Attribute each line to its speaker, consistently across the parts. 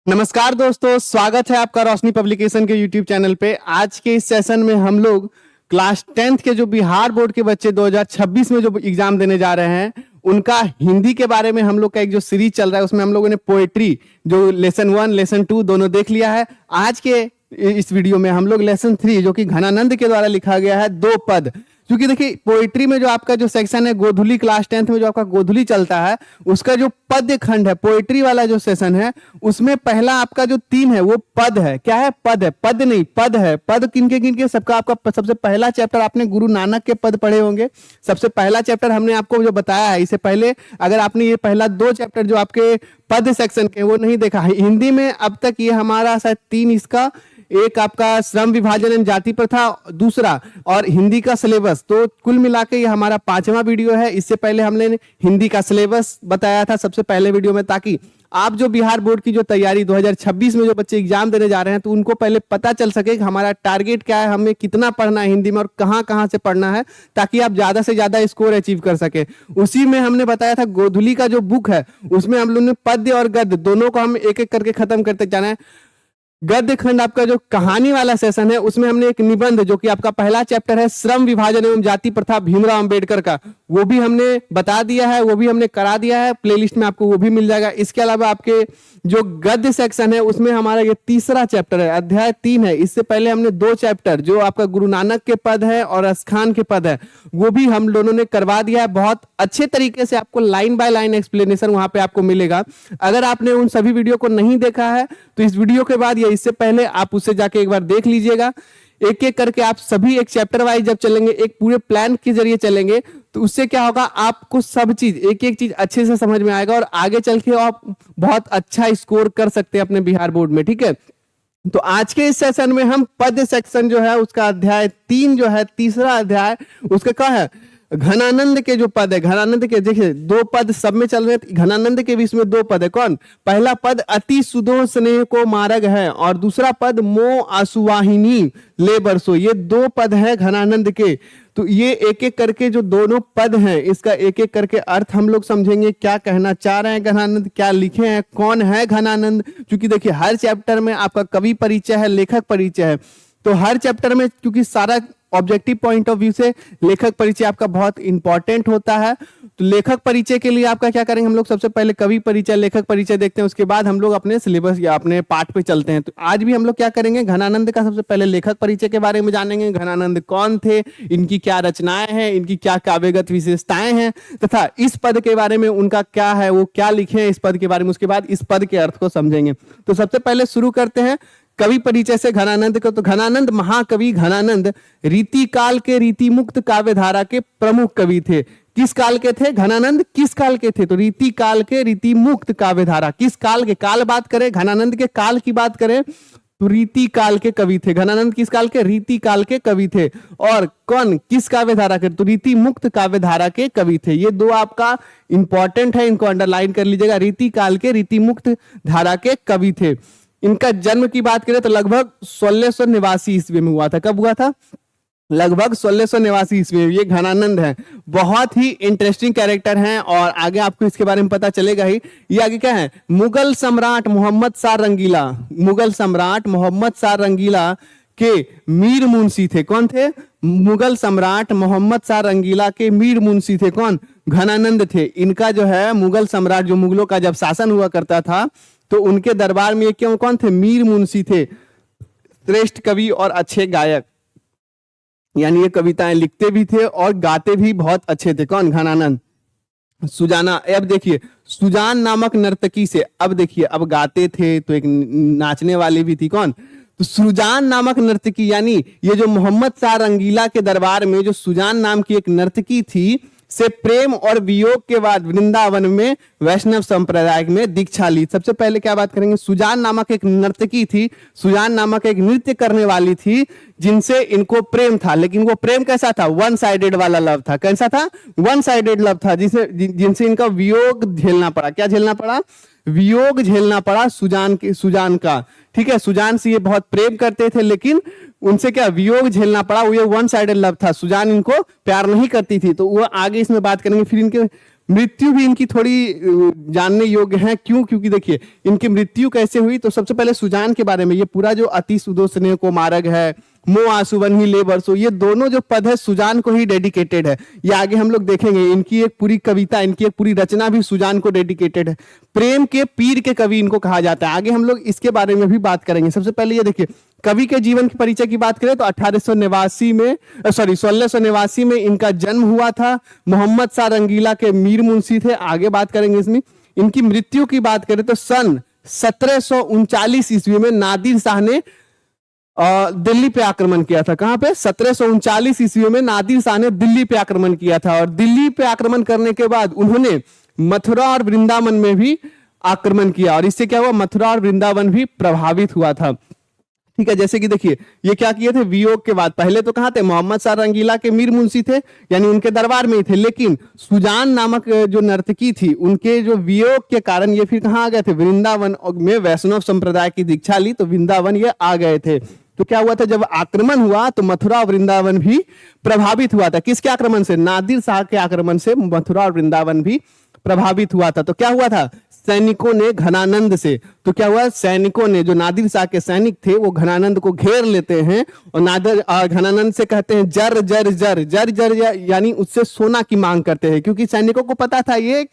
Speaker 1: नमस्कार दोस्तों, स्वागत है आपका रोशनी पब्लिकेशन के यूट्यूब चैनल पे। आज के इस सेशन में हम लोग क्लास 10th के जो बिहार बोर्ड के बच्चे 2026 में जो एग्जाम देने जा रहे हैं उनका हिंदी के बारे में हम लोग का एक जो सीरीज चल रहा है उसमें हम लोगों ने पोएट्री जो लेसन 1 लेसन 2 दोनों देख लिया है। आज के इस वीडियो में हम लोग लेसन 3 जो कि घनानंद के द्वारा लिखा गया है दो पद, क्योंकि देखिए पोइट्री में जो आपका जो सेक्शन है गोधुली, क्लास 10th में जो आपका गोधुली चलता है उसका जो पद्य खंड है पोइट्री वाला जो सेशन है उसमें पहला आपका जो थीम है वो पद है। क्या है? पद है, पद नहीं पद है। पद किनके सबका आपका सबसे पहला चैप्टर आपने गुरु नानक के पद पढ़े होंगे। सबसे पहला चैप्टर हमने आपको जो बताया है, इससे पहले अगर आपने ये पहला 2 चैप्टर जो आपके पद सेक्शन के वो नहीं देखा है हिंदी में, अब तक ये हमारा शायद 3 इसका, एक आपका श्रम विभाजन एवं जाति प्रथा दूसरा और हिंदी का सिलेबस, तो कुल मिला के ये हमारा 5वां वीडियो है। इससे पहले हमने हिंदी का सिलेबस बताया था सबसे पहले वीडियो में, ताकि आप जो बिहार बोर्ड की जो तैयारी 2026 में जो बच्चे एग्जाम देने जा रहे हैं तो उनको पहले पता चल सके कि हमारा टारगेट क्या है, हमें कितना पढ़ना है हिंदी में और कहाँ से पढ़ना है, ताकि आप ज्यादा से ज्यादा स्कोर अचीव कर सके। उसी में हमने बताया था गोधुली का जो बुक है उसमें हम लोगों ने पद्य और गद्य दोनों को हम एक एक करके खत्म करते जाना है। गद्य खंड आपका जो कहानी वाला सेशन है उसमें हमने एक निबंध जो कि आपका पहला चैप्टर है श्रम विभाजन एवं जाति प्रथा भीमराव अंबेडकर का, वो भी हमने बता दिया है, वो भी हमने करा दिया है, प्लेलिस्ट में आपको वो भी मिल जाएगा। इसके अलावा आपके जो गद्य सेक्शन है उसमें हमारा ये तीसरा चैप्टर है, अध्याय 3 है। इससे पहले हमने 2 चैप्टर जो आपका गुरु नानक के पद है और असखान के पद है वो भी हम दोनों ने करवा दिया है। बहुत अच्छे तरीके से आपको लाइन बाय लाइन एक्सप्लेनेशन वहां पे आपको मिलेगा। अगर आपने उन सभी वीडियो को नहीं देखा है तो इस वीडियो के बाद या इससे पहले आप उससे जाके एक बार देख लीजिएगा। एक एक करके आप सभी एक चैप्टर वाइज जब चलेंगे, एक पूरे प्लान के जरिए चलेंगे, तो उससे क्या होगा, आपको सब चीज एक एक चीज अच्छे से समझ में आएगा और आगे चल के आप बहुत अच्छा स्कोर कर सकते हैं अपने बिहार बोर्ड में। ठीक है, तो आज के इस सेशन में हम पद सेक्शन जो है उसका अध्याय 3 जो है तीसरा अध्याय उसका क्या है, घनानंद के जो पद है, घनानंद के देखिए 2 पद सब में चल रहे हैं। घनानंद के बीच में 2 पद है। कौन? पहला पद अति सुदो स्नेह को मार्ग है और दूसरा पद मो आसुवाहिनी ले बरसो। ये 2 पद है घनानंद के। तो ये एक एक करके जो दोनों पद हैं इसका एक एक करके अर्थ हम लोग समझेंगे, क्या कहना चाह रहे हैं घनानंद, क्या लिखे हैं, कौन है घनानंद। क्योंकि देखिए हर चैप्टर में आपका कवि परिचय है, लेखक परिचय है, तो हर चैप्टर में क्योंकि सारा ऑब्जेक्टिव पॉइंट ऑफ व्यू से लेखक परिचय आपका बहुत इंपॉर्टेंट होता है। तो लेखक परिचय के लिए आपका क्या करेंगे, हम लोग सबसे पहले कवि परिचय लेखक परिचय देखते हैं, उसके बाद हम लोग अपने सिलेबस या अपने पाठ पे चलते हैं। तो आज भी हम लोग क्या करेंगे, घनानंद का सबसे पहले लेखक परिचय के बारे में जानेंगे। घनानंद कौन थे, इनकी क्या रचनाएं हैं, इनकी क्या काव्यगत विशेषताएं हैं, तथा इस पद के बारे में उनका क्या है, वो क्या लिखे हैं इस पद के बारे में, उसके बाद इस पद के अर्थ को समझेंगे। तो सबसे पहले शुरू करते हैं कवि परिचय से घनानंद को। तो घनानंद महाकवि घनानंद रीति काल के रीति मुक्त काव्य धारा के प्रमुख कवि थे। किस काल के थे घनानंद, किस काल के थे? तो रीति काल के रीति मुक्त काव्य धारा, किस काल के, काल बात करें घनानंद के, काल की बात करें तो रीति काल के कवि थे। घनानंद किस काल के? रीति काल के कवि थे। और कौन, किस काव्य धारा के? तो रीति मुक्त काव्य धारा के कवि थे। ये 2 आपका इंपॉर्टेंट है, इनको अंडरलाइन कर लीजिएगा। रीति काल के रीति मुक्त धारा के कवि थे। इनका जन्म की बात करें तो लगभग 1689 ईस्वी में हुआ था। कब हुआ था? लगभग 1689 ईस्वी में। ये घनानंद है, बहुत ही इंटरेस्टिंग कैरेक्टर हैं और आगे आपको इसके बारे में पता चलेगा ही। ये आगे क्या है, मुगल सम्राट मोहम्मद शाह रंगीला, मुगल सम्राट मोहम्मद शाह रंगीला के मीर मुंशी थे। कौन थे? मुगल सम्राट मोहम्मद शाह रंगीला के मीर मुंशी थे। कौन? घनानंद थे। इनका जो है मुगल सम्राट जो मुगलों का जब शासन हुआ करता था तो उनके दरबार में क्यों कौन थे? मीर मुंशी थे, श्रेष्ठ कवि और अच्छे गायक, यानी ये कविताएं लिखते भी थे और गाते भी बहुत अच्छे थे। कौन? घनानंद। सुजाना, अब देखिए सुजान नामक नर्तकी से, अब देखिए अब गाते थे तो एक नाचने वाली भी थी। कौन? तो सुजान नामक नर्तकी, यानी ये जो मोहम्मद शाह रंगीला के दरबार में जो सुजान नाम की एक नर्तकी थी से प्रेम और वियोग के बाद वृंदावन में वैष्णव संप्रदाय में दीक्षा ली। सबसे पहले क्या बात करेंगे, सुजान नामक एक नर्तकी थी, सुजान नामक एक नृत्य करने वाली थी जिनसे इनको प्रेम था, लेकिन वो प्रेम कैसा था? 1 साइडेड वाला लव था। कैसा था? 1 साइडेड लव था, जिनसे इनका वियोग झेलना पड़ा। क्या झेलना पड़ा? वियोग झेलना पड़ा सुजान का। ठीक है, सुजान से ये बहुत प्रेम करते थे लेकिन उनसे क्या वियोग झेलना पड़ा। वो ये 1 साइडेड लव था, सुजान इनको प्यार नहीं करती थी। तो वो आगे इसमें बात करेंगे। फिर इनके मृत्यु भी इनकी थोड़ी जानने योग्य है। क्यों? क्योंकि देखिए इनकी मृत्यु कैसे हुई। तो सबसे पहले सुजान के बारे में, ये पूरा जो अति सुदो स्नेह को मार्ग है, मो आंसुवन ही ले बरसो, ये दोनों जो पद है सुजान को ही डेडिकेटेड है। ये आगे हम लोग देखेंगे। इनकी एक पूरी कविता, इनकी एक पूरी रचना भी सुजान को डेडिकेटेड है। प्रेम के पीर के कवि इनको कहा जाता है। आगे हम लोग इसके बारे में भी बात करेंगे। सबसे पहले ये देखिए, कवि के जीवन की परिचय की बात करें तो 1689 में इनका जन्म हुआ था। मोहम्मद शाह रंगीला के मीर मुंशी थे। आगे बात करेंगे इसमें। इनकी मृत्यु की बात करें तो सन 1739 ईस्वी में नादिर शाह ने दिल्ली पे आक्रमण किया था। कहां पे? 1739 ईस्वी में नादिर शाह ने दिल्ली पे आक्रमण किया था। और दिल्ली पे आक्रमण करने के बाद उन्होंने मथुरा और वृंदावन में भी आक्रमण किया, और इससे क्या हुआ? मथुरा और वृंदावन भी प्रभावित हुआ था। ठीक है, जैसे कि देखिए ये क्या किए थे वियोग के बाद। पहले तो कहां थे? मोहम्मद शाह रंगीला के मीर मुंशी थे, यानी उनके दरबार में ही थे। लेकिन सुजान नामक जो नर्तकी थी, उनके जो वियोग के कारण ये फिर कहां आ गए थे? वृंदावन में वैष्णव संप्रदाय की दीक्षा ली, तो वृंदावन ये आ गए थे। तो क्या हुआ था? जब आक्रमण हुआ तो मथुरा और वृंदावन भी प्रभावित हुआ था। किसके आक्रमण से? नादिर शाह के आक्रमण से मथुरा और वृंदावन भी प्रभावित हुआ था। तो क्या हुआ था? सैनिकों ने घनानंद से, तो क्या हुआ? सैनिकों ने, जो नादिर शाह के सैनिक थे, वो घनानंद को घेर लेते हैं और घनानंद से कहते हैं जर जर जर जर जर, यानी उससे सोना की मांग करते हैं। क्योंकि सैनिकों को पता था ये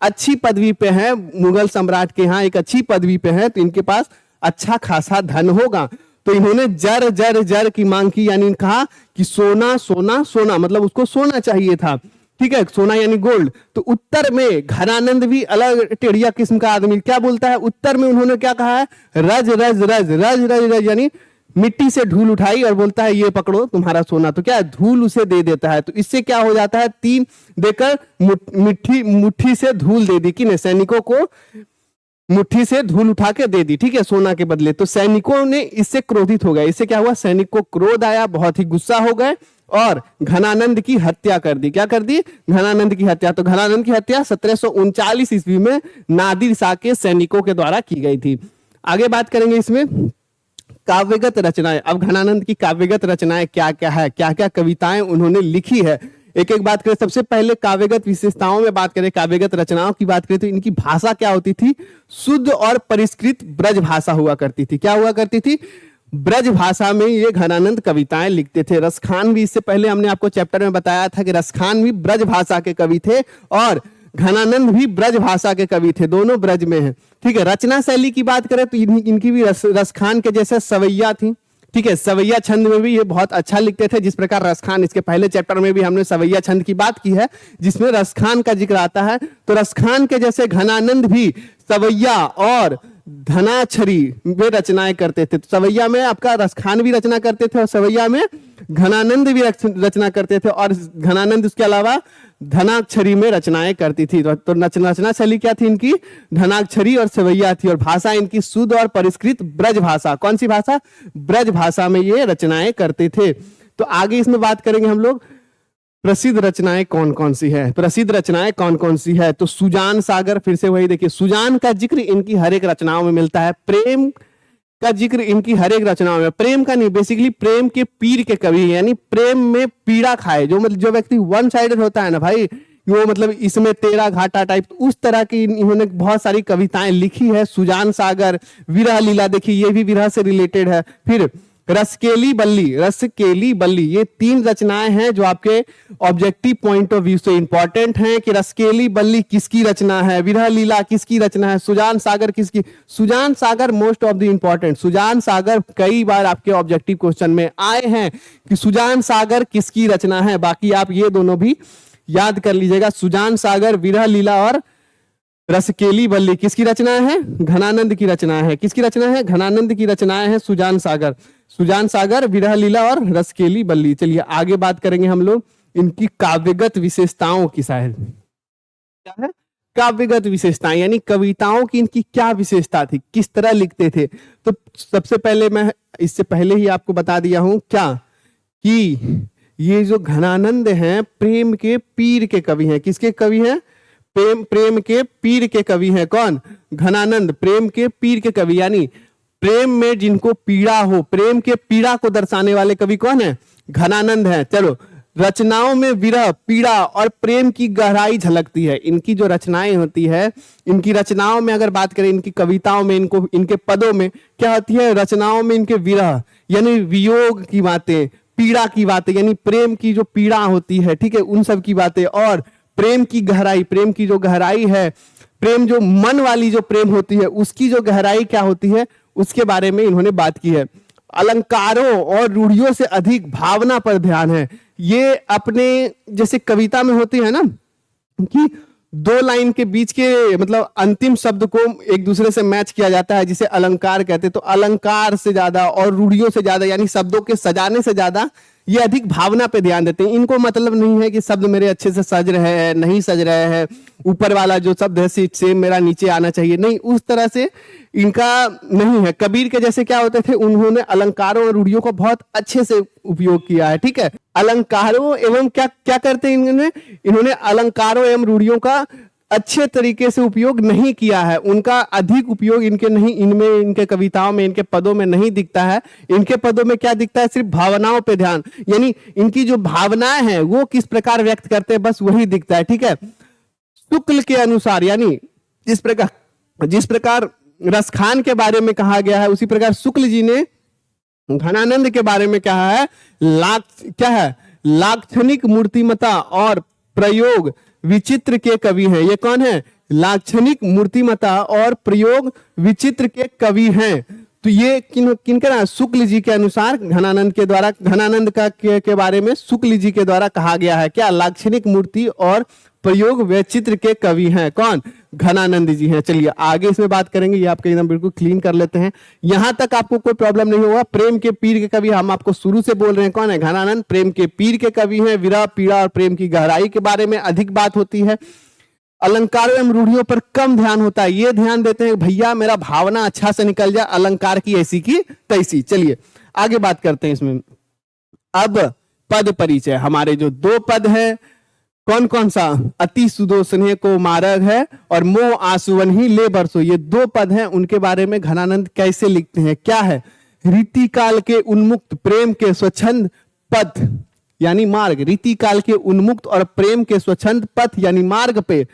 Speaker 1: अच्छी पदवी पे है, मुगल सम्राट के यहाँ एक अच्छी पदवी पे है, तो इनके पास अच्छा खासा धन होगा। तो इन्होंने जर जर जर की मांग की, यानी कहा कि सोना सोना सोना, मतलब उसको सोना चाहिए था। ठीक है, सोना यानी गोल्ड। तो उत्तर में घनानंद भी अलग टेढ़िया किस्म का आदमी, क्या बोलता है? उत्तर में उन्होंने क्या कहा है? रज रज रज रज रज रज, यानी मिट्टी से धूल उठाई और बोलता है ये पकड़ो तुम्हारा सोना। तो क्या है? धूल उसे दे देता है। तो इससे क्या हो जाता है? 3 देकर मुट्ठी से धूल दे दी। किने? सैनिकों को मुट्ठी से धूल उठा के दे दी, ठीक है, सोना के बदले। तो सैनिकों ने इससे क्रोधित हो गए। इससे क्या हुआ? सैनिक को क्रोध आया, बहुत ही गुस्सा हो गए और घनानंद की हत्या कर दी। क्या कर दी? घनानंद की हत्या। तो घनानंद की हत्या 1739 ईस्वी में नादिर शाह के सैनिकों के द्वारा की गई थी। आगे बात करेंगे इसमें काव्यगत रचनाएं। अब घनानंद की काव्यगत रचनाएं क्या क्या है, क्या क्या कविताएं उन्होंने लिखी है, एक एक बात करें। सबसे पहले काव्यगत विशेषताओं में बात करें, काव्यगत रचनाओं की बात करें तो इनकी भाषा क्या होती थी? शुद्ध और परिष्कृत ब्रज भाषा हुआ करती थी। क्या हुआ करती थी? ब्रज भाषा में ये घनानंद कविताएं लिखते थे। रसखान भी, इससे पहले हमने आपको चैप्टर में बताया था कि रसखान भी ब्रज भाषा के कवि थे और घनानंद भी ब्रज भाषा के कवि थे, दोनों ब्रज में है। ठीक है, रचना शैली की बात करें तो इनकी भी रसखान के जैसे सवैया थी। ठीक है, सवैया छंद में भी ये बहुत अच्छा लिखते थे, जिस प्रकार रसखान, इसके पहले चैप्टर में भी हमने सवैया छंद की बात की है जिसमें रसखान का जिक्र आता है। तो रसखान के जैसे घनानंद भी सवैया और धनाक्षरी वे रचनाएं करते थे। तो सवैया में आपका रसखान भी रचना करते थे और सवैया में घनानंद भी रचना करते थे, और घनानंद उसके अलावा धनाक्षरी में रचनाएं करती थी। तो रचना शैली क्या थी इनकी? धनाक्षरी और सवैया थी। और भाषा इनकी शुद्ध और परिष्कृत ब्रज भाषा। कौन सी भाषा? ब्रज भाषा में ये रचनाएं करते थे। तो आगे इसमें बात करेंगे हम लोग प्रसिद्ध रचनाएं कौन कौन सी है। प्रसिद्ध रचनाएं कौन कौन सी है? तो सुजान सागर, फिर से वही देखिए, सुजान का जिक्र इनकी हर एक रचनाओं में मिलता है। प्रेम का जिक्र इनकी हर एक रचनाओं में, प्रेम का नहीं, बेसिकली प्रेम के पीर के कवि, यानी प्रेम में पीड़ा खाए, जो मतलब जो व्यक्ति वन साइडेड होता है ना भाई, वो मतलब इसमें तेरा घाटा टाइप, उस तरह की इन्होंने बहुत सारी कविताएं लिखी है। सुजान सागर, विरह लीला, देखिए ये भी विरह से रिलेटेड है। फिर रसकेली बल्ली, रसकेली बल्ली, ये 3 रचनाएं हैं जो आपके ऑब्जेक्टिव पॉइंट ऑफ व्यू से इंपॉर्टेंट हैं कि रसकेली बल्ली किसकी रचना है, विरह लीला किसकी रचना है, सुजान सागर किसकी। Sujan Sagar most of the important, Sujan Sagar कई बार आपके ऑब्जेक्टिव क्वेश्चन में आए हैं कि सुजान सागर किसकी रचना है। बाकी आप ये दोनों भी याद कर लीजिएगा, सुजान सागर, विरह लीला और रसकेली बल्ली किसकी रचना है? घनानंद की रचना है। किसकी रचना है? घनानंद की रचनाएं हैं सुजान सागर। सुजान सागर, विरह लीला और रसकेली बल्ली। चलिए आगे बात करेंगे हम लोग इनकी काव्यगत विशेषताओं की। शायद क्या है काव्यगत विशेषताएं, यानी कविताओं की इनकी क्या विशेषता थी, किस तरह लिखते थे। तो सबसे पहले मैं इससे पहले ही आपको बता दिया हूं क्या कि ये जो घनानंद हैं प्रेम के पीर के कवि हैं। किसके कवि हैं? प्रेम के पीर के कवि हैं। कौन? घनानंद प्रेम के पीर के कवि, यानी प्रेम में जिनको पीड़ा हो, प्रेम के पीड़ा को दर्शाने वाले कवि कौन है? घनानंद है। चलो रचनाओं में विरह, पीड़ा और प्रेम की गहराई झलकती है। इनकी जो रचनाएं होती है, इनकी रचनाओं में अगर बात करें, इनकी कविताओं में, इनको इनके पदों में क्या होती है, रचनाओं में इनके विरह यानी वियोग की बातें, पीड़ा की बातें यानी प्रेम की जो पीड़ा होती है, ठीक है, उन सब की बातें, और प्रेम की गहराई, प्रेम की जो गहराई है, प्रेम जो मन वाली जो प्रेम होती है उसकी जो गहराई क्या होती है उसके बारे में इन्होंने बात की है। अलंकारों और रूढ़ियों से अधिक भावना पर ध्यान है। ये अपने जैसे कविता में होती है ना कि दो लाइन के बीच के मतलब अंतिम शब्द को एक दूसरे से मैच किया जाता है, जिसे अलंकार कहते हैं। तो अलंकार से ज्यादा और रूढ़ियों से ज्यादा यानी शब्दों के सजाने से ज्यादा ये अधिक भावना पे ध्यान देते हैं। इनको मतलब नहीं है कि शब्द मेरे अच्छे से सज रहे हैं, नहीं सज रहे हैं, ऊपर वाला जो शब्द है सेम मेरा नीचे आना चाहिए, नहीं, उस तरह से इनका नहीं है। कबीर के जैसे क्या होते थे, उन्होंने अलंकारों और रूढ़ियों को बहुत अच्छे से उपयोग किया है, ठीक है। अलंकारों एवं क्या क्या करते हैं इन्होंने अलंकारों एवं रूढ़ियों का अच्छे तरीके से उपयोग नहीं किया है। उनका अधिक उपयोग इनके नहीं, इनमें, इनके कविताओं में, इनके पदों में नहीं दिखता है। इनके पदों में क्या दिखता है, सिर्फ भावनाओं पे ध्यान, यानी इनकी जो भावनाएं हैं वो किस प्रकार व्यक्त करते हैं बस वही दिखता है, ठीक है। शुक्ल के अनुसार यानी जिस प्रकार रसखान के बारे में कहा गया है उसी प्रकार शुक्ल जी ने घनानंद के बारे में कहा है। लाक्षणिक मूर्तिमता और प्रयोग विचित्र के कवि हैं। ये कौन है, लाक्षणिक मूर्तिमता और प्रयोग विचित्र के कवि हैं। तो ये किनका, शुक्ल जी के अनुसार घनानंद के द्वारा, घनानंद का के बारे में शुक्ल जी के द्वारा कहा गया है क्या, लाक्षणिक मूर्ति और प्रयोग वैचित्र के कवि हैं। कौन, घनानंद जी हैं। चलिए आगे इसमें बात करेंगे, ये आपके एकदम बिल्कुल क्लीन कर लेते हैं, यहां तक आपको कोई प्रॉब्लम नहीं होगा। प्रेम के पीर के कवि हम आपको शुरू से बोल रहे हैं, कौन है, घनानंद प्रेम के पीर के कवि हैं। विरह, पीड़ा और प्रेम की गहराई के बारे में अधिक बात होती है। अलंकारों एवं रूढ़ियों पर कम ध्यान होता है। ये ध्यान देते हैं भैया मेरा भावना अच्छा से निकल जाए, अलंकार की ऐसी की तैसी। चलिए आगे बात करते हैं इसमें। अब पद परिचय, हमारे जो दो पद है, कौन कौन सा, अति सुदो स्नेह को मारग है और मोह आंसुवन ही ले बरसो, ये दो पद हैं। उनके बारे में घनानंद कैसे लिखते हैं, क्या है, रीति काल के उन्मुक्त प्रेम के स्वच्छंद पथ यानी मार्ग, रीति काल के उन्मुक्त और प्रेम के स्वच्छंद पथ यानी मार्ग पे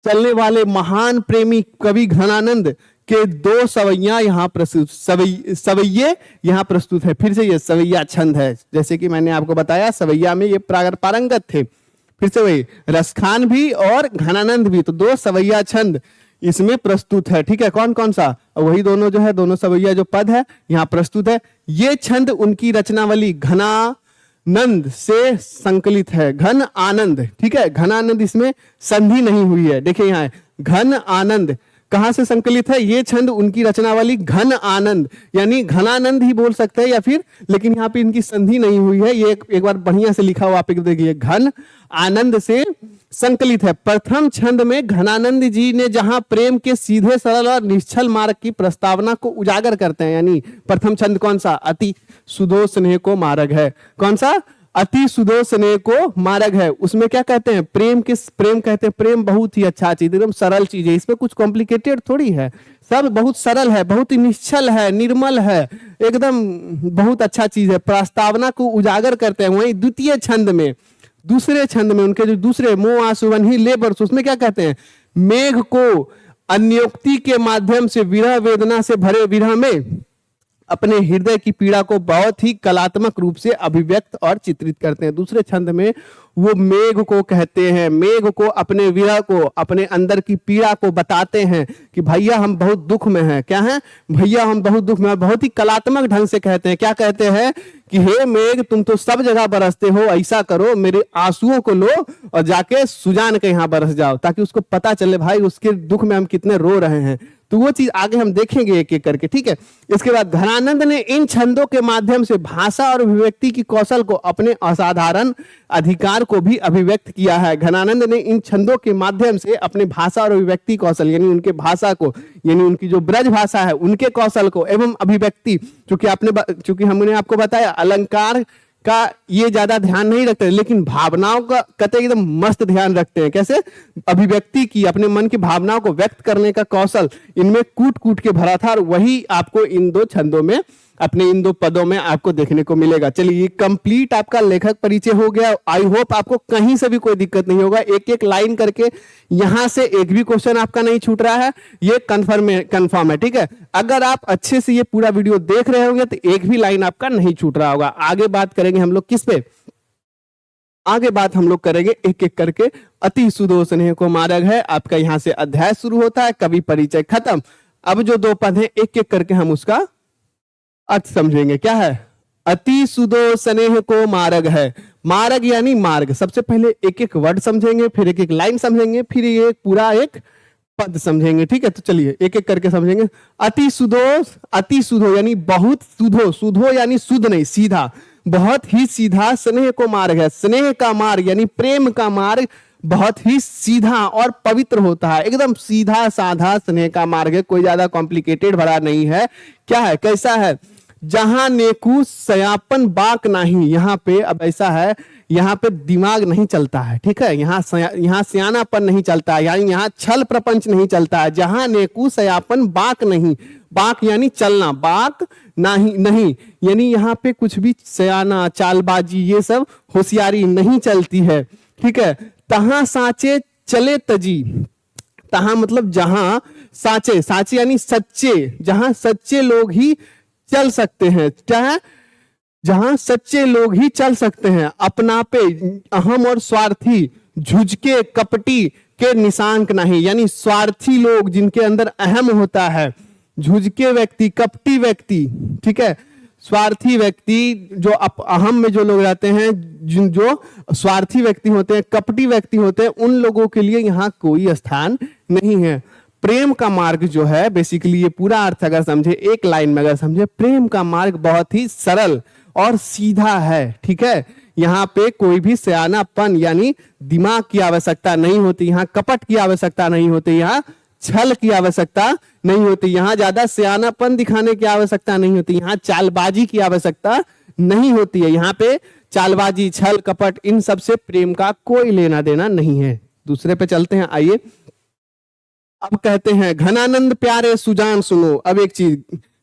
Speaker 1: चलने वाले महान प्रेमी कवि घनानंद के दो सवैया यहाँ प्रस्तुत, सवैये यहाँ प्रस्तुत है। फिर से ये सवैया छंद है, जैसे कि मैंने आपको बताया सवैया में ये पारंगत थे। फिर से वही रसखान भी और घनानंद भी, तो दो सवैया छंद इसमें प्रस्तुत है, ठीक है। कौन कौन सा, वही दोनों जो है, दोनों सवैया जो पद है यहाँ प्रस्तुत है। ये छंद उनकी रचनावली घनानंद से संकलित है, घन आनंद, ठीक है। घनानंद इसमें संधि नहीं हुई है, देखिए यहाँ है घन आनंद, कहां से संकलित है, ये छंद उनकी रचनावली घन आनंद यानी घनानंद ही बोल सकते हैं या फिर, लेकिन यहाँ पे इनकी संधि नहीं हुई है, ये एक बार बढ़िया से लिखा हुआ आप देखिए, घन आनंद से संकलित है। प्रथम छंद में घनानंद जी ने जहां प्रेम के सीधे सरल और निश्चल मार्ग की प्रस्तावना को उजागर करते हैं, यानी प्रथम छंद कौन सा, अति सुदो स्नेह को मार्ग है, कौन सा, अति सुदो स्नेह को मार्ग है। उसमें क्या कहते हैं, प्रेम कहते हैं, प्रेम बहुत ही अच्छा चीज, एकदम सरल चीज है, इसमें कुछ कॉम्प्लिकेटेड थोड़ी है, सब बहुत सरल है, बहुत ही निश्चल है, निर्मल है, एकदम बहुत अच्छा चीज है, प्रस्तावना को उजागर करते हैं। वहीं द्वितीय छंद में, दूसरे छंद में उनके जो दूसरे मोह आंसुवन ही ले बरसो, उसमें क्या कहते हैं, मेघ को अन्योक्ति के माध्यम से विरह वेदना से भरे विरह में अपने हृदय की पीड़ा को बहुत ही कलात्मक रूप से अभिव्यक्त और चित्रित करते हैं। दूसरे छंद में वो मेघ को कहते हैं, मेघ को अपने विरह को, अपने अंदर की पीड़ा को बताते हैं कि भैया हम बहुत दुख में हैं, क्या है भैया हम बहुत दुख में हैं, बहुत ही कलात्मक ढंग से कहते हैं। क्या कहते हैं कि हे मेघ तुम तो सब जगह बरसते हो, ऐसा करो मेरे आंसुओं को लो और जाके सुजान के यहाँ बरस जाओ, ताकि उसको पता चले भाई उसके दुख में हम कितने रो रहे हैं। तो वो चीज आगे हम देखेंगे एक एक करके, ठीक है। इसके बाद घनानंद ने इन छंदों के माध्यम से भाषा और अभिव्यक्ति की कौशल को, अपने असाधारण अधिकार को भी अभिव्यक्त किया है। घनानंद ने इन छंदों के माध्यम से अपने भाषा और अभिव्यक्ति कौशल यानी उनके भाषा को, यानी उनकी जो ब्रज भाषा है उनके कौशल को एवं अभिव्यक्ति, चूंकि हमने आपको बताया अलंकार का ये ज्यादा ध्यान नहीं रखते, लेकिन भावनाओं का कतई एकदम मस्त ध्यान रखते हैं। कैसे, अभिव्यक्ति की, अपने मन की भावनाओं को व्यक्त करने का कौशल इनमें कूट कूट के भरा था, और वही आपको इन दो छंदों में अपने इन दो पदों में आपको देखने को मिलेगा। चलिए, कंप्लीट आपका लेखक परिचय हो गया। आई होप आपको कहीं से भी कोई दिक्कत नहीं होगा। एक एक लाइन करके यहां से एक भी क्वेश्चन आपका नहीं छूट रहा है, ये कंफर्म है, ठीक है। अगर आप अच्छे से ये पूरा वीडियो देख रहे होंगे तो एक भी लाइन आपका नहीं छूट रहा होगा। आगे बात करेंगे हम लोग किस पे, आगे बात हम लोग करेंगे एक एक करके। अति सुधो स्नेह को मार्ग है, आपका यहां से अध्याय शुरू होता है, कवि परिचय खत्म। अब जो दो पद हैं एक एक करके हम उसका अर्थ समझेंगे। क्या है? अति सुधो स्नेह को मार्ग है। मार्ग यानी मार्ग। सबसे पहले एक एक वर्ड समझेंगे, फिर एक एक लाइन समझेंगे, फिर ये पूरा एक पद समझेंगे, ठीक है। तो चलिए एक एक करके समझेंगे। अति सुधो यानी बहुत, सुधो, सुधो यानी शुद्ध नहीं, सीधा, बहुत ही सीधा स्नेह को मार्ग है। स्नेह का मार्ग यानी प्रेम का मार्ग बहुत ही सीधा और पवित्र होता है, एकदम सीधा साधा स्नेह का मार्ग है, कोई ज्यादा कॉम्प्लिकेटेड भरा नहीं है। क्या है, कैसा है? जहां नेकू सयापन बाक नहीं, यहाँ पे अब ऐसा है, यहाँ पे दिमाग नहीं चलता है, ठीक है। यहाँ सियानापन नहीं चलता है, यानी यहाँ छल प्रपंच नहीं चलता है। जहां नेकू सयापन बाक नहीं, बाक यानी चलना, बाक नहीं यानी यहाँ पे कुछ भी सयाना, चालबाजी, ये सब होशियारी नहीं चलती है, ठीक है। तहां साचे चले तजी, तहां मतलब जहां, साचे, साचे यानी सच्चे, जहां सच्चे लोग ही चल सकते हैं। क्या है? जहां सच्चे लोग ही चल सकते हैं। अपना पे अहम और स्वार्थी, झुझके कपटी के निशांक नहीं, यानी स्वार्थी लोग जिनके अंदर अहम होता है, झुझके व्यक्ति, कपटी व्यक्ति, ठीक है, स्वार्थी व्यक्ति, जो अहम में जो लोग रहते हैं, जो स्वार्थी व्यक्ति होते हैं, कपटी व्यक्ति होते हैं, उन लोगों के लिए यहाँ कोई स्थान नहीं है। प्रेम का मार्ग जो है, बेसिकली ये पूरा अर्थ अगर समझे, एक लाइन में अगर समझे, प्रेम का मार्ग बहुत ही सरल और सीधा है, ठीक है। यहाँ पे कोई भी सयानापन यानी दिमाग की आवश्यकता नहीं होती, यहाँ कपट की आवश्यकता नहीं होती, यहाँ छल की आवश्यकता नहीं होती, यहाँ ज्यादा सयानापन दिखाने की आवश्यकता नहीं होती, यहाँ चालबाजी की आवश्यकता नहीं होती है। यहाँ पे चालबाजी, छल, कपट, इन सब से प्रेम का कोई लेना देना नहीं है। दूसरे पे चलते हैं, आइए। अब कहते हैं, घनानंद प्यारे सुजान सुनो। अब एक चीज,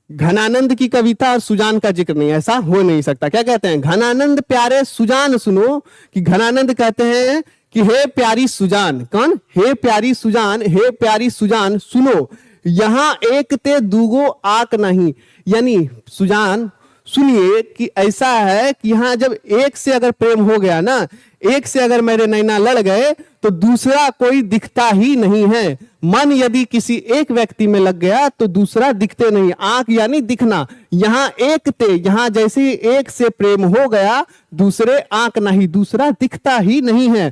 Speaker 1: घनानंद की कविता और सुजान का जिक्र नहीं, ऐसा हो नहीं सकता। क्या कहते हैं? घनानंद प्यारे सुजान सुनो, कि घनानंद कहते हैं कि हे प्यारी सुजान, कौन? हे प्यारी सुजान, हे प्यारी सुजान सुनो, यहां एक ते दूगो आक नहीं, यानी सुजान सुनिए कि ऐसा है कि यहां जब एक से अगर प्रेम हो गया ना, एक से अगर मेरे नैना लड़ गए तो दूसरा कोई दिखता ही नहीं है। मन यदि किसी एक व्यक्ति में लग गया तो दूसरा दिखते नहीं। आंख यानी दिखना, यहां एक ते, यहां जैसे ही एक से प्रेम हो गया, दूसरे आंख नहीं, दूसरा दिखता ही नहीं है।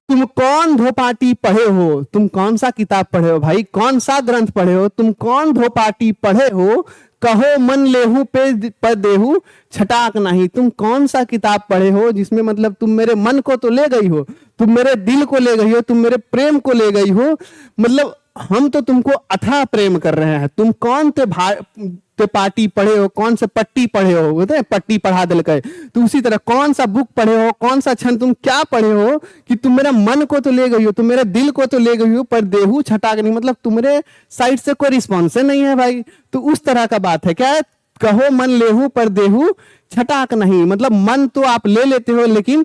Speaker 1: तुम कौन धोपाटी पढ़े हो? तुम कौन सा किताब पढ़े हो भाई? कौन सा ग्रंथ पढ़े हो? तुम कौन धोपाटी पढ़े हो? कहो मन लेहू पे पर देहू छटाक नहीं। तुम कौन सा किताब पढ़े हो जिसमें मतलब तुम मेरे मन को तो ले गई हो, तुम मेरे दिल को ले गई हो, तुम मेरे प्रेम को ले गई हो, मतलब हम तो तुमको अथाह प्रेम कर रहे हैं। तुम कौन ते पार्टी पढ़े हो, कौन से पट्टी पढ़े हो, बोलते हैं पट्टी पढ़ा दिल गए, तो उसी तरह कौन सा बुक पढ़े हो, कौन सा छंद, तुम क्या पढ़े हो कि तुम मेरा मन को तो ले गई हो, तुम मेरे दिल को तो ले गई हो, पर देहू छटाक नहीं, मतलब तुम्हारे साइड से कोई रिस्पॉन्स नहीं है भाई। तो उस तरह का बात है। क्या है? कहो मन लेहू पर देहू छटाक नहीं, मतलब मन तो आप ले लेते हो लेकिन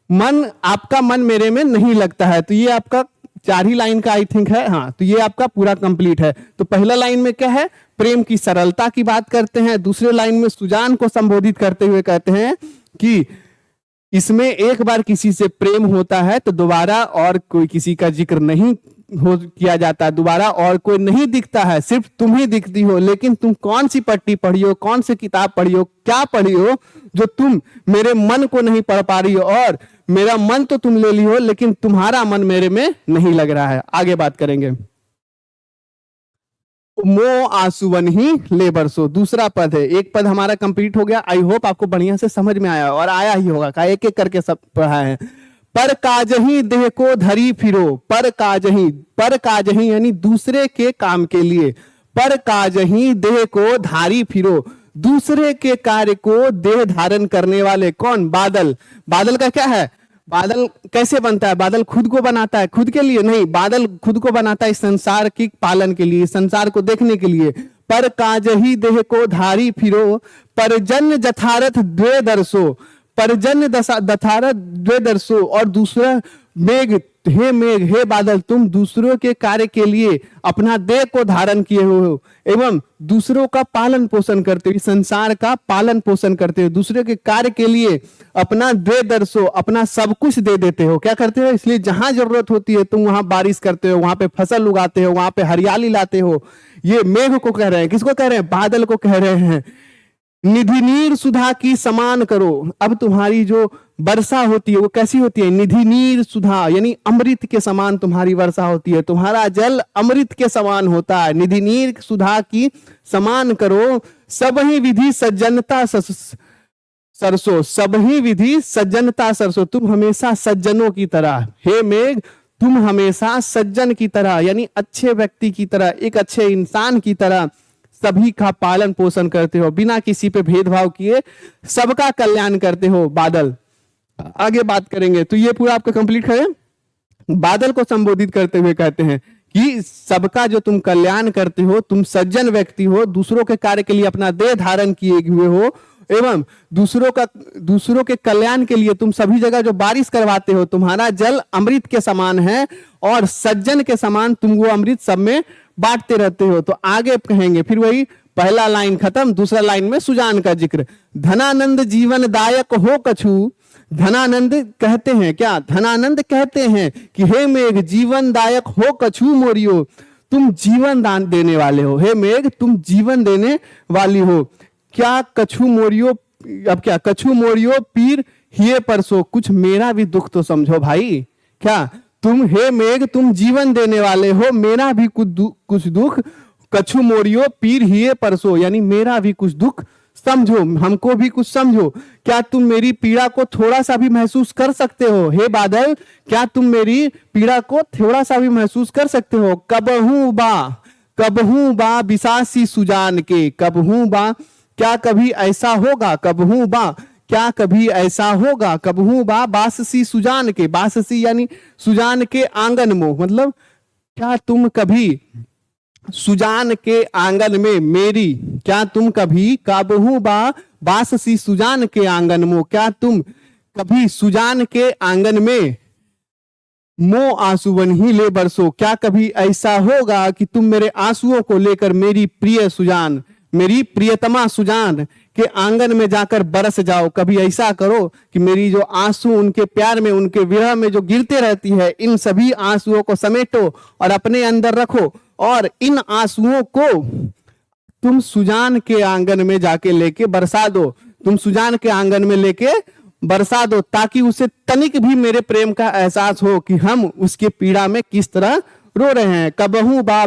Speaker 1: मन, आपका मन मेरे में नहीं लगता है। तो ये आपका 4 ही लाइन का आई थिंक है, हाँ, तो ये आपका पूरा कंप्लीट है। तो पहला लाइन में क्या है? प्रेम की सरलता की बात करते हैं। दूसरे लाइन में सुजान को संबोधित करते हुए कहते हैं कि इसमें एक बार किसी से प्रेम होता है तो दोबारा और कोई किसी का जिक्र नहीं किया जाता, दोबारा और कोई नहीं दिखता है, सिर्फ तुम ही दिखती हो। लेकिन तुम कौन सी पट्टी पढ़ी हो, कौन सी किताब पढ़ी हो, क्या पढ़ी हो जो तुम मेरे मन को नहीं पढ़ पा रही हो, और मेरा मन तो तुम ले ली हो लेकिन तुम्हारा मन मेरे में नहीं लग रहा है। आगे बात करेंगे। मो आंसुवन ही ले बरसो, दूसरा पद है। एक पद हमारा कंप्लीट हो गया। आई होप आपको बढ़िया से समझ में आया और आया ही होगा, का एक एक करके सब पढ़ा है। पर काजही देह को धरी फिरो, पर काजही यानी दूसरे के काम के लिए, पर काजही देह को धारी फिरो, दूसरे के कार्य को देह धारण करने वाले कौन? बादल। बादल का क्या है? बादल कैसे बनता है? बादल खुद को बनाता है? खुद के लिए नहीं, बादल खुद को बनाता है इस संसार की पालन के लिए, संसार को देखने के लिए। पर काजही देह को धारी फिरो, परजन जथारथ द्वे दर्शो, परजन दथारथ द्वे दर्शो। और दूसरा मेघ, हे मेघ, हे बादल, तुम दूसरों के कार्य के लिए अपना देह को धारण किए हो एवं दूसरों का पालन पोषण करते हो, संसार का पालन पोषण करते हो, दूसरे के कार्य के लिए अपना द्वे दर्शो, अपना सब कुछ दे देते हो। क्या करते हो? इसलिए जहां जरूरत होती है तुम वहां बारिश करते हो, वहां पे फसल उगाते हो, वहां पे हरियाली लाते हो। ये मेघ को कह रहे हैं। किसको कह रहे हैं? बादल को कह रहे हैं। निधि नीर सुधा की समान करो। अब तुम्हारी जो वर्षा होती है वो कैसी होती है? निधि नीर सुधा, यानी अमृत के समान तुम्हारी वर्षा होती है, तुम्हारा जल अमृत के समान होता है। निधि नीर सुधा की समान करो, सब ही विधि सज्जनता सरसो, सब ही विधि सज्जनता सरसो। तुम हमेशा सज्जनों की तरह, हे मेघ तुम हमेशा सज्जन की तरह, यानी अच्छे व्यक्ति की तरह, एक अच्छे इंसान की तरह सभी का पालन पोषण करते हो, बिना किसी पे भेदभाव किए सबका कल्याण करते हो। बादल, आगे बात करेंगे। तो ये पूरा आपका कंप्लीट करें। बादल को संबोधित करते हुए कहते हैं कि सबका जो तुम कल्याण करते हो, तुम सज्जन व्यक्ति हो, दूसरों के कार्य के लिए अपना देह धारण किए हुए हो एवं दूसरों के कल्याण के लिए तुम सभी जगह जो बारिश करवाते हो, तुम्हारा जल अमृत के समान है और सज्जन के समान तुम वो अमृत सब में बांटते रहते हो। तो आगे कहेंगे, फिर वही पहला लाइन खत्म, दूसरा लाइन में सुजान का जिक्र। धनानंद जीवन दायक हो कछु, धनानंद कहते हैं क्या? धनानंद कहते हैं कि हे मेघ जीवन दायक हो कछु मोरियो, तुम जीवन दान देने वाले हो। हे मेघ तुम जीवन देने वाली हो। क्या कछु मोरियो, अब क्या? कछु मोरियो पीर हिये परसो, कुछ मेरा भी दुख तो समझो भाई। क्या तुम, हे मेघ तुम जीवन देने वाले हो, मेरा भी कुछ दुख, कछु मोरियो पीर हिये परसो, यानी मेरा भी कुछ दुख समझो, हमको भी कुछ समझो। क्या तुम मेरी पीड़ा को थोड़ा सा भी महसूस कर सकते हो? हे बादल, क्या तुम मेरी पीड़ा को थोड़ा सा भी महसूस कर सकते हो? कबहू बा बिसासी सुजान के, कबहू बा, क्या कभी ऐसा होगा? कबहू बा, क्या कभी ऐसा होगा? कबहू बा बाससी सुजान के, बाससी यानी सुजान के आंगन में, मतलब क्या तुम कभी सुजान के आंगन में मेरी, क्या तुम कभी, कबहू बा बाससी सुजान के आंगन में, क्या तुम कभी सुजान के आंगन में मो आंसुवन ही ले बरसो, क्या कभी ऐसा होगा कि तुम मेरे आंसुओं को लेकर मेरी प्रिय सुजान, मेरी प्रियतमा सुजान के आंगन में जाकर बरस जाओ। कभी ऐसा करो कि मेरी जो आंसू उनके प्यार में, उनके विरह में जो गिरते रहती है, इन सभी आंसुओं को समेटो और अपने अंदर रखो और इन आंसुओं को तुम सुजान के आंगन में जाके लेके बरसा दो, तुम सुजान के आंगन में लेके बरसा दो, ताकि उसे तनिक भी मेरे प्रेम का एहसास हो कि हम उसके पीड़ा में किस तरह रो रहे हैं। कबहू बा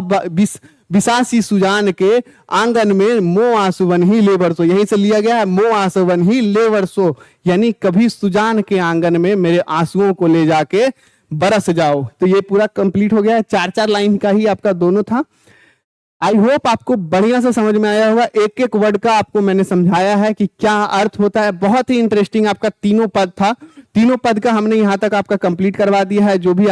Speaker 1: बिसासी सुजान के आंगन में मो आंसुवन ही ले बरसो, यहीं से लिया गया है, मो आंसुवन ही ले बरसो, यानी कभी सुजान के आंगन में मेरे आंसुओं को ले जाके बरस जाओ। तो ये पूरा कंप्लीट हो गया है। 4-4 लाइन का ही आपका दोनों था। आई होप आपको बढ़िया से समझ में आया होगा। एक एक वर्ड का आपको मैंने समझाया है कि क्या अर्थ होता है। बहुत ही इंटरेस्टिंग आपका तीनों पद था। तीनों पद का हमने यहाँ तक आपका कंप्लीट करवा दिया है। जो भी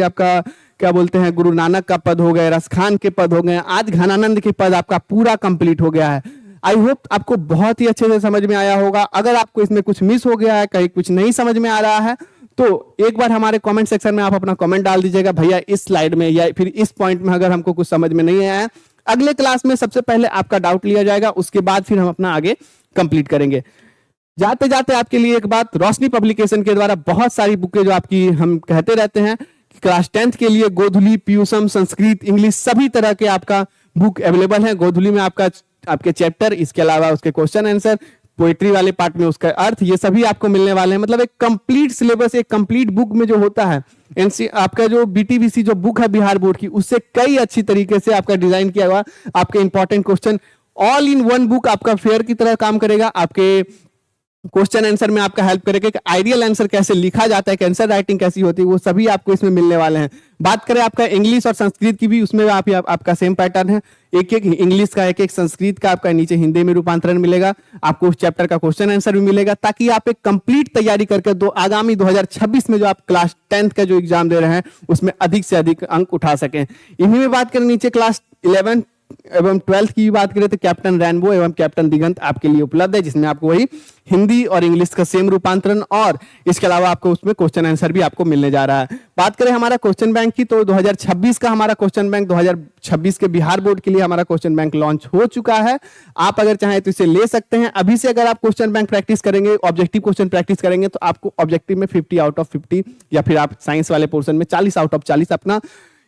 Speaker 1: आपका क्या बोलते हैं, गुरु नानक का पद हो गए, रसखान के पद हो गए, आज घनानंद के पद आपका पूरा कंप्लीट हो गया है। आई होप आपको बहुत ही अच्छे से समझ में आया होगा। अगर आपको इसमें कुछ मिस हो गया है, कहीं कुछ नहीं समझ में आ रहा है, तो एक बार हमारे कमेंट सेक्शन में आप अपना कमेंट डाल दीजिएगा, भैया इस स्लाइड में या फिर इस पॉइंट में अगर हमको कुछ समझ में नहीं आया है। अगले क्लास में सबसे पहले आपका डाउट लिया जाएगा, उसके बाद फिर हम अपना आगे कंप्लीट करेंगे। जाते जाते आपके लिए एक बात, रोशनी पब्लिकेशन के द्वारा बहुत सारी बुकें जो आपकी हम कहते रहते हैं, क्लास 10th के लिए गोधुली, पीयूषम, संस्कृत, इंग्लिश सभी तरह के आपका बुक अवेलेबल है। गोधुली में आपके चैप्टर, इसके अलावा उसके क्वेश्चन आंसर, पोएट्री वाले पार्ट में उसका अर्थ, ये सभी आपको मिलने वाले हैं। मतलब एक कंप्लीट सिलेबस, एक कंप्लीट बुक में जो होता है, एनसी आपका जो बीटीबीसी जो बुक है बिहार बोर्ड की, उससे कई अच्छी तरीके से आपका डिजाइन किया हुआ आपके important question all in one book आपका फेयर की तरह काम करेगा। आपके क्वेश्चन आंसर में आपका हेल्प करेगा कि आइडियल आंसर कैसे लिखा जाता है, आंसर राइटिंग कैसी होती है, वो सभी आपको इसमें मिलने वाले हैं। बात करें आपका इंग्लिश और संस्कृत की भी, उसमें आपका सेम पैटर्न है, एक एक इंग्लिश का, एक एक संस्कृत का, आपका नीचे हिंदी में रूपांतरण मिलेगा, आपको उस चैप्टर का क्वेश्चन आंसर भी मिलेगा, ताकि आप एक कंप्लीट तैयारी करके आगामी 2026 में जो आप क्लास 10th का जो एग्जाम दे रहे हैं उसमें अधिक से अधिक अंक उठा सकें। इन्हीं में बात करें नीचे क्लास 11 एवं 12th की बात करें तो कैप्टन रेनबो एवं कैप्टन दिगंत आपके लिए उपलब्ध है, जिसमें आपको वही हिंदी और इंग्लिश का सेम रूपांतरण और इसके अलावा आपको उसमें क्वेश्चन आंसर भी आपको मिलने जा रहा है। बात करें हमारा क्वेश्चन बैंक की तो 2026 का हमारा क्वेश्चन बैंक 2026 के बिहार बोर्ड के लिए हमारा क्वेश्चन बैंक लॉन्च हो चुका है। आप अगर चाहें तो इसे ले सकते हैं। अभी से अगर आप क्वेश्चन बैंक प्रैक्टिस करेंगे, ऑब्जेक्टिव क्वेश्चन प्रैक्टिस करेंगे तो आपको ऑब्जेक्टिव में 50 आउट ऑफ 50 या फिर आप साइंस वाले पोर्शन में 40 आउट ऑफ 40 अपना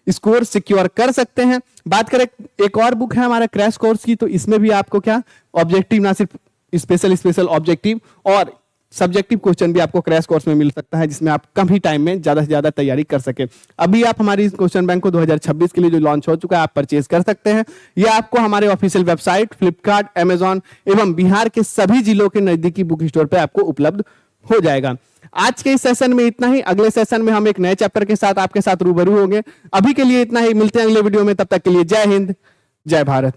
Speaker 1: स्कोर सिक्योर कर सकते हैं। बात करें एक और बुक है हमारा क्रैश कोर्स की, तो इसमें भी आपको क्या ऑब्जेक्टिव, ना सिर्फ स्पेशल ऑब्जेक्टिव और सब्जेक्टिव क्वेश्चन भी आपको क्रैश कोर्स में मिल सकता है, जिसमें आप कम ही टाइम में ज्यादा से ज्यादा तैयारी कर सके। अभी आप हमारी इस क्वेश्चन बैंक को 2026 के लिए जो लॉन्च हो चुका है आप परचेज कर सकते हैं। यह आपको हमारे ऑफिशियल वेबसाइट, फ्लिपकार्ट, अमेजॉन एवं बिहार के सभी जिलों के नजदीकी बुक स्टोर पर आपको उपलब्ध हो जाएगा। आज के इस सेशन में इतना ही। अगले सेशन में हम एक नए चैप्टर के साथ आपके साथ रूबरू होंगे। अभी के लिए इतना ही, मिलते हैं अगले वीडियो में। तब तक के लिए जय हिंद, जय भारत।